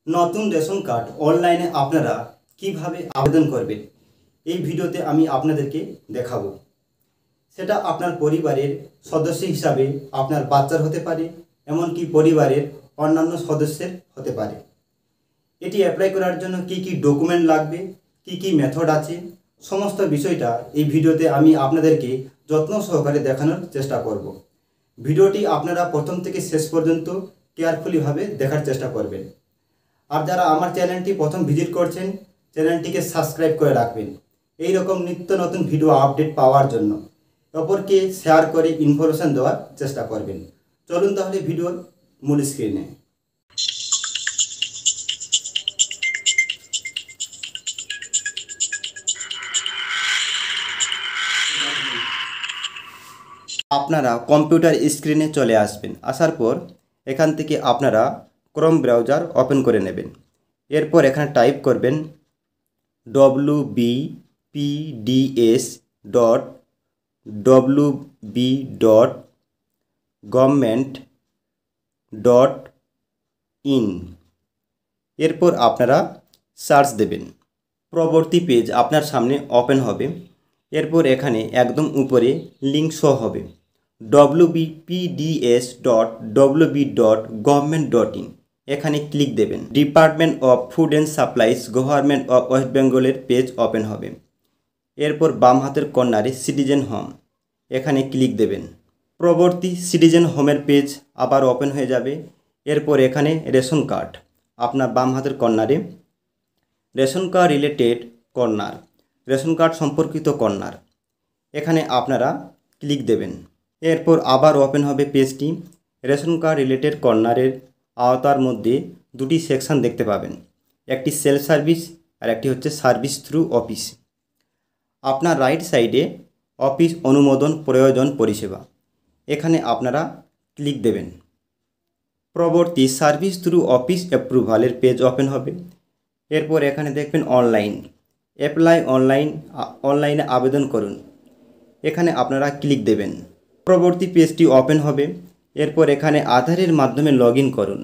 নতুন ration card অনলাইনে আপনারা কিভাবে আবেদন করবেন এই ভিডিওতে আমি আপনাদেরকে দেখাবো। সেটা আপনার পরিবারের সদস্য হিসাবে আপনার বাচ্চার হতে পারে, এমনকি পরিবারের অন্যান্য সদস্যের হতে পারে। এটি অ্যাপ্লাই করার জন্য কি কি ডকুমেন্ট লাগবে, কি কি মেথড আছে, সমস্ত বিষয়টা এই ভিডিওতে আমি আপনাদেরকে যত্ন সহকারে দেখানোর চেষ্টা করব। ভিডিওটি আপনারা প্রথম থেকে শেষ পর্যন্ত কেয়ারফুলিভাবে দেখার চেষ্টা করবেন। আর যারা আমার চ্যানেলটি প্রথম ভিজিট করছেন, চ্যানেলটিকে সাবস্ক্রাইব করে রাখবেন এই রকম নিত্য নতুন ভিডিও আপডেট পাওয়ার জন্য। অপরকে শেয়ার করে ইনফরমেশন দেওয়ার চেষ্টা করবেন। চলুন তাহলে ভিডিওর মূল স্ক্রিনে। আপনারা কম্পিউটার স্ক্রিনে চলে আসবেন। আসার পর এখান থেকে আপনারা ক্রোম ব্রাউজার ওপেন করে নেবেন। এরপর এখানে টাইপ করবেন www.wb.government.in। এরপর আপনারা সার্চ দেবেন। পরবর্তী পেজ আপনার সামনে ওপেন হবে। এরপর এখানে একদম উপরে লিঙ্ক শো হবে wbpds.wb.government.in। এখানে ক্লিক দেবেন। Department of food and supplies, government of West বেঙ্গলের পেজ ওপেন হবে। এরপর বাম হাতের কর্নারে সিটিজেন হোম, এখানে ক্লিক দেবেন। পরবর্তী সিটিজেন হোমের পেজ আবার ওপেন হয়ে যাবে। এরপর এখানে রেশন কার্ড, আপনার বাম হাতের কর্নারে ration card related corner, ration card সম্পর্কিত কর্নার, এখানে আপনারা ক্লিক দেবেন। এরপর আবার ওপেন হবে পেজটি। রেশন কার্ড রিলেটেড কর্নারের আওতার মধ্যে দুটি সেকশন দেখতে পাবেন, একটি সেলফ সার্ভিস আর একটি হচ্ছে সার্ভিস থ্রু অফিস। আপনার রাইট সাইডে অফিস অনুমোদন প্রয়োজন পরিষেবা, এখানে আপনারা ক্লিক দেবেন। পরবর্তী সার্ভিস থ্রু অফিস অ্যাপ্রুভালের পেজ ওপেন হবে। এরপর এখানে দেখবেন অনলাইন অ্যাপ্লাই, অনলাইনে আবেদন করুন, এখানে আপনারা ক্লিক দেবেন। পরবর্তী পেজটি ওপেন হবে। এরপর এখানে আধারের মাধ্যমে লগ ইন করুন,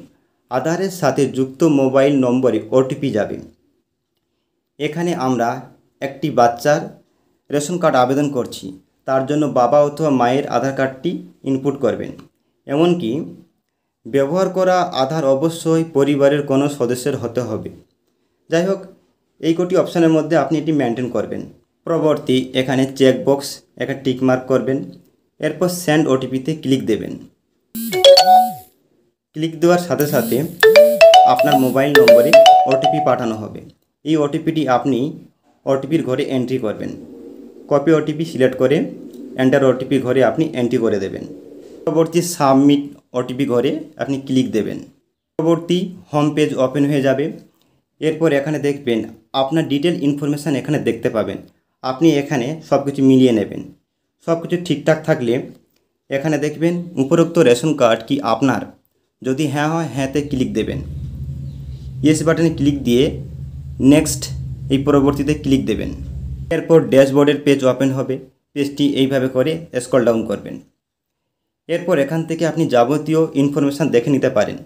আধারের সাথে যুক্ত মোবাইল নম্বরে ওটিপি যাবে। এখানে আমরা একটি বাচ্চার রেশন কার্ড আবেদন করছি, তার জন্য বাবা অথবা মায়ের আধার কার্ডটি ইনপুট করবেন। এমনকি ব্যবহার করা আধার অবশ্যই পরিবারের কোনো সদস্যের হতে হবে। যাই হোক, এই কটি অপশানের মধ্যে আপনি এটি মেনটেন করবেন। পরবর্তী এখানে চেকবক্স একটা টিক মার্ক করবেন। এরপর সেন্ড ওটিপিতে ক্লিক দেবেন। ক্লিক দেওয়ার সাথে সাথে আপনার মোবাইল নম্বরে ওটিপি পাঠানো হবে। এই ওটিপিটি আপনি ওটিপির ঘরে এন্ট্রি করবেন। কপি ওটিপি সিলেক্ট করে এন্টার ওটিপি ঘরে আপনি এন্ট্রি করে দেবেন। পরবর্তী সাবমিট ওটিপি ঘরে আপনি ক্লিক দেবেন। পরবর্তী হোম পেজ ওপেন হয়ে যাবে। এরপর এখানে দেখবেন আপনার ডিটেল ইনফরমেশান এখানে দেখতে পাবেন। আপনি এখানে সব কিছু মিলিয়ে নেবেন। সব কিছু ঠিকঠাক থাকলে এখানে দেখবেন উপরোক্ত রেশন কার্ড কি আপনার, যদি হ্যাঁ হয় হ্যাঁতে ক্লিক দেবেন। ইয়েস বাটনে ক্লিক দিয়ে নেক্সট এই পরবর্তীতে ক্লিক দেবেন। এরপর ড্যাশবোর্ডের পেজ ওপেন হবে। পেজটি এইভাবে করে স্ক্রল ডাউন করবেন। এরপর এখান থেকে আপনি যাবতীয় ইনফরমেশান দেখে নিতে পারেন।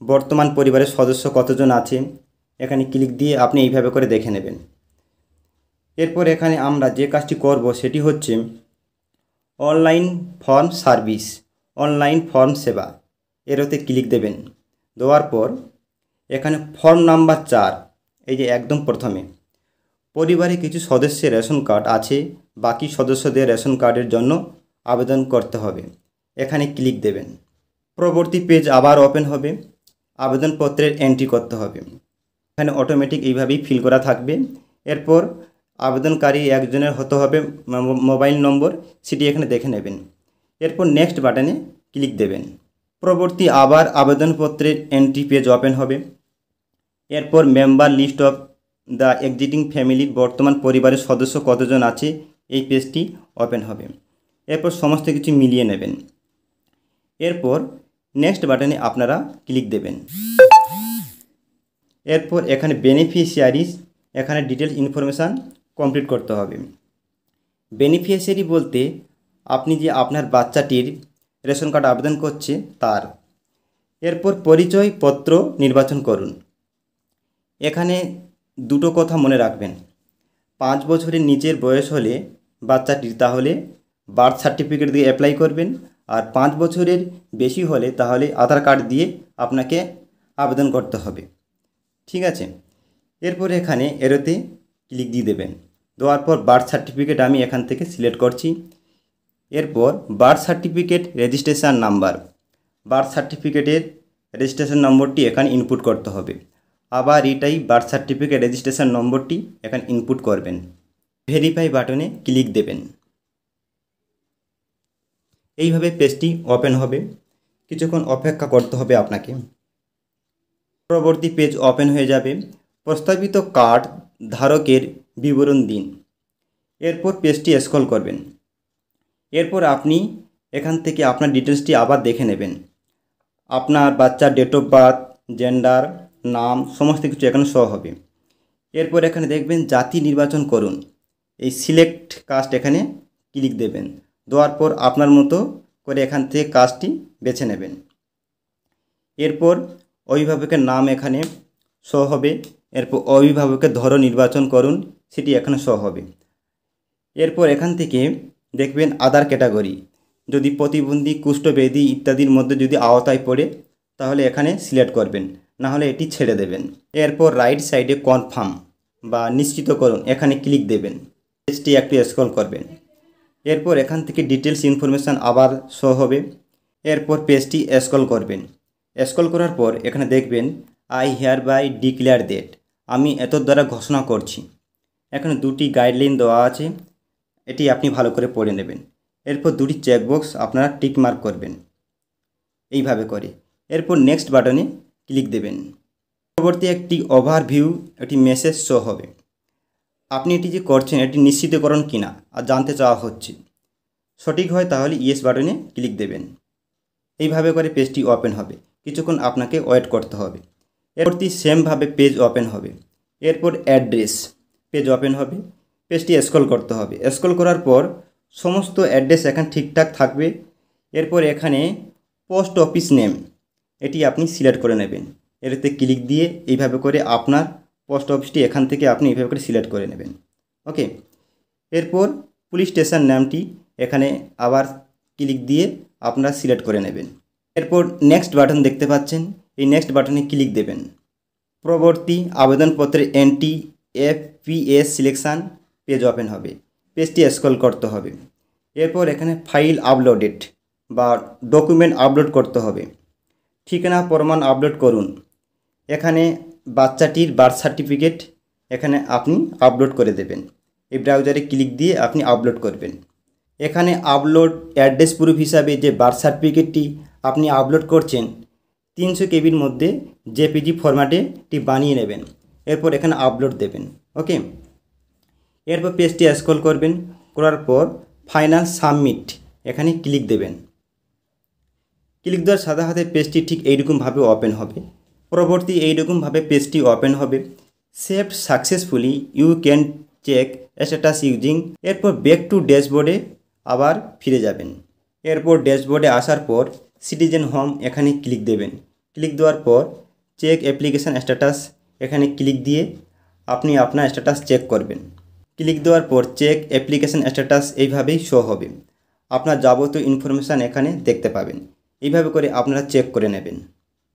বর্তমান পরিবারের সদস্য কতজন আছে, এখানে ক্লিক দিয়ে আপনি এইভাবে করে দেখে নেবেন। এরপর এখানে আমরা যে কাজটি করব সেটি হচ্ছে online form service, online form সেবা, এরতে ক্লিক দেবেন। দেওয়ার পর এখানে ফর্ম নাম্বার 4, এই যে একদম প্রথমে পরিবারে কিছু সদস্যের রেশন কার্ড আছে, বাকি সদস্যদের রেশন কার্ডের জন্য আবেদন করতে হবে, এখানে ক্লিক দেবেন। পরবর্তী পেজ আবার ওপেন হবে। আবেদনপত্রের এন্ট্রি করতে হবে, এখানে অটোমেটিক এইভাবেই ফিল করা থাকবে। এরপর আবেদনকারী একজনের হতে হবে মোবাইল নম্বর, সেটি এখানে দেখে নেবেন। এরপর নেক্সট বাটনে ক্লিক দেবেন। পরবর্তী আবার আবেদনপত্রের এন্ট্রি পেজ ওপেন হবে। এরপর member list of the existing ফ্যামিলির, বর্তমান পরিবারের সদস্য কতজন আছে, এই পেজটি ওপেন হবে। এরপর সমস্ত কিছু মিলিয়ে নেবেন। এরপর নেক্সট বাটনে আপনারা ক্লিক দেবেন। এরপর এখানে বেনিফিশিয়ারিজ, এখানে ডিটেলস ইনফরমেশান কমপ্লিট করতে হবে। বেনিফিশিয়ারি বলতে আপনি যে আপনার বাচ্চাটির রেশন কার্ড আবেদন করছে তার। এরপর পরিচয়পত্র নির্বাচন করুন, এখানে দুটো কথা মনে রাখবেন, 5 বছরের নিচের বয়স হলে বাচ্চাটির তাহলে বার্থ সার্টিফিকেট দিয়ে অ্যাপ্লাই করবেন, আর 5 বছরের বেশি হলে তাহলে আধার কার্ড দিয়ে আপনাকে আবেদন করতে হবে। ঠিক আছে, এরপরে এখানে এরোতে ক্লিক দিয়ে দেবেন। দেওয়ার পর বার্থ সার্টিফিকেট আমি এখান থেকে সিলেক্ট করছি। এরপর birth certificate registration number, birth সার্টিফিকেটের রেজিস্ট্রেশন নম্বরটি এখানে ইনপুট করতে হবে। আবার এটাই বার্থ সার্টিফিকেট রেজিস্ট্রেশন নম্বরটি এখানে ইনপুট করবেন। ভেরিফাই বাটনে ক্লিক দেবেন। এইভাবে পেজটি ওপেন হবে, কিছুক্ষণ অপেক্ষা করতে হবে আপনাকে। পরবর্তী পেজ ওপেন হয়ে যাবে। প্রস্তাবিত কার্ড ধারকের বিবরণ দিন। এরপর পেজটি স্ক্রল করবেন। এরপর আপনি এখান থেকে আপনার ডিটেলসটি আবার দেখে নেবেন। আপনার বাচ্চার ডেট অফ বার্থ, জেন্ডার, নাম সমস্ত কিছু এখানে শো হবে। এরপর এখানে দেখবেন জাতি নির্বাচন করুন, এই সিলেক্ট কাস্ট এখানে ক্লিক দেবেন। দেওয়ার পর আপনার মতো করে এখান থেকে কাস্টটি বেছে নেবেন। এরপর অভিভাবকের নাম এখানে শো হবে। এরপর অভিভাবকের ধরন নির্বাচন করুন, সেটি এখানে শো হবে। এরপর এখান থেকে দেখবেন আদার ক্যাটাগরি, যদি প্রতিবন্ধী, কুষ্ঠব্যাধি ইত্যাদির মধ্যে যদি আওতায় পড়ে তাহলে এখানে সিলেক্ট করবেন, না হলে এটি ছেড়ে দেবেন। এরপর রাইট সাইডে কনফার্ম বা নিশ্চিত করুন এখানে ক্লিক দেবেন। পেজটি একটু স্ক্রল করবেন। এরপর এখান থেকে ডিটেলস ইনফরমেশান আবার শো হবে। এরপর পেজটি স্ক্রল করবেন। স্ক্রল করার পর এখানে দেখবেন I hereby declare that, আমি এত দ্বারা ঘোষণা করছি। এখানে দুটি গাইডলাইন দেওয়া আছে, এটি আপনি ভালো করে পড়ে নেবেন। এরপর দুটি চেকবক্স আপনারা টিক মার্ক করবেন এইভাবে করে। এরপর নেক্সট বাটনে ক্লিক দেবেন। পরবর্তী একটি ওভারভিউ, একটি মেসেজ শো হবে। আপনি এটি যে করছেন এটি নিশ্চিতকরণ কিনা আর জানতে চাওয়া হচ্ছে। সঠিক হয় তাহলে ইয়েস বাটনে ক্লিক দেবেন। এইভাবে করে পেজটি ওপেন হবে, কিছুক্ষণ আপনাকে ওয়েট করতে হবে। এরপরটি সেমভাবে পেজ ওপেন হবে। এরপর অ্যাড্রেস পেজ ওপেন হবে। পেজটি স্ক্রল করতে হবে। স্ক্রল করার পর সমস্ত অ্যাড্রেস এখানে ঠিকঠাক থাকবে। এরপর এখানে পোস্ট অফিস নেম এটি আপনি সিলেক্ট করে নেবেন। এতে ক্লিক দিয়ে এইভাবে করে আপনার পোস্ট অফিসটি এখান থেকে আপনি এইভাবে করে সিলেক্ট করে নেবেন। ওকে, এরপর পুলিশ স্টেশন নামটি এখানে আবার ক্লিক দিয়ে আপনারা সিলেক্ট করে নেবেন। এরপর নেক্সট বাটন দেখতে পাচ্ছেন, এই নেক্সট বাটনে ক্লিক দেবেন। পরবর্তী আবেদনপত্রের entry FPS selection page open হবে। পেজটি স্ক্রল করতে হবে। এরপর এখানে ফাইল আপলোডেড বা ডকুমেন্ট আপলোড করতে হবে। ঠিকানা প্রমাণ আপলোড করুন। এখানে বাচ্চাটির বার্থ সার্টিফিকেট এখানে আপনি আপলোড করে দেবেন। এই ব্রাউজারে ক্লিক দিয়ে আপনি আপলোড করবেন। এখানে আপলোড অ্যাড্রেস প্রুফ হিসাবে যে বার্থ সার্টিফিকেটটি আপনি আপলোড করছেন 300 কেবির মধ্যে জেপিজি ফরম্যাটেটি বানিয়ে নেবেন। এরপর এখানে আপলোড দেবেন। ওকে, এরপর পেজটি স্ক্রল করবেন, করার পর ফাইনাল সাবমিট এখানে ক্লিক দেবেন। ক্লিক দেওয়ার সাথে সাথে পেজটি ঠিক এইরকমভাবে ওপেন হবে। পরবর্তী এইরকমভাবে পেজটি ওপেন হবে। Saved successfully, you can check status using. এরপর ব্যাক টু ড্যাশবোর্ডে আবার ফিরে যাবেন। এরপর ড্যাশবোর্ডে আসার পর সিটিজেন হোম এখানে ক্লিক দেবেন। ক্লিক দেওয়ার পর চেক অ্যাপ্লিকেশান স্ট্যাটাস এখানে ক্লিক দিয়ে আপনি আপনার স্ট্যাটাস চেক করবেন। ক্লিক দেওয়ার পর চেক অ্যাপ্লিকেশান স্ট্যাটাস এইভাবেই শো হবে। আপনার যাবতীয় ইনফরমেশান এখানে দেখতে পাবেন। এইভাবে করে আপনারা চেক করে নেবেন।